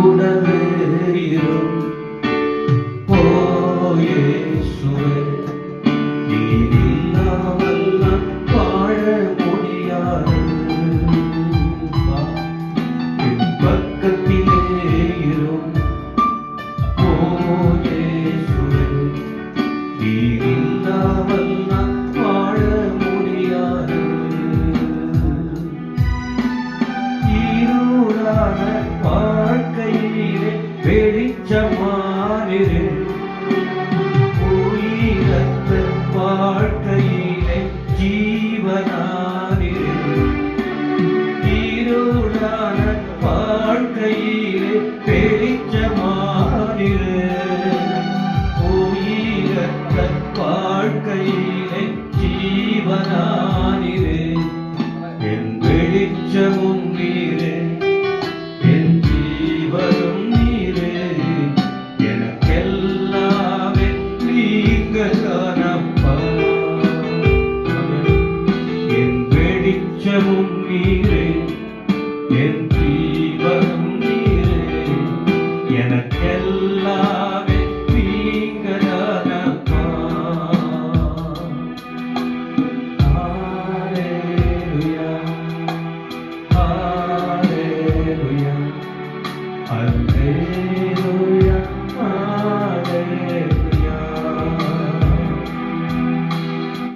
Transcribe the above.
கூடவே இரும். ஓ இயேசுவே, நீர் இல்லாமல் நான் வாழ முடியாது. என் பக்கத்திலே இரும். ஓ இயேசுவே, நீர் இல்லாமல் நான் வாழ முடியாது. இருளான வாழ்க்கையிலே வெளிச்சமானிரு. உயிரற்ற வாழ்க்கையிலே ஜீவனானிரு. இருளான வாழ்க்கையிலே வெளிச்சமானிரு. உயிரற்ற வாழ்க்கையிலே ஜீவனானிரு. என் வெளிச்சமும் நீரே, என் ஜீவனும் நீரே, எனக்கெல்லாமே நீங்க தானப்பா. என் வெளிச்சமும் நீரே,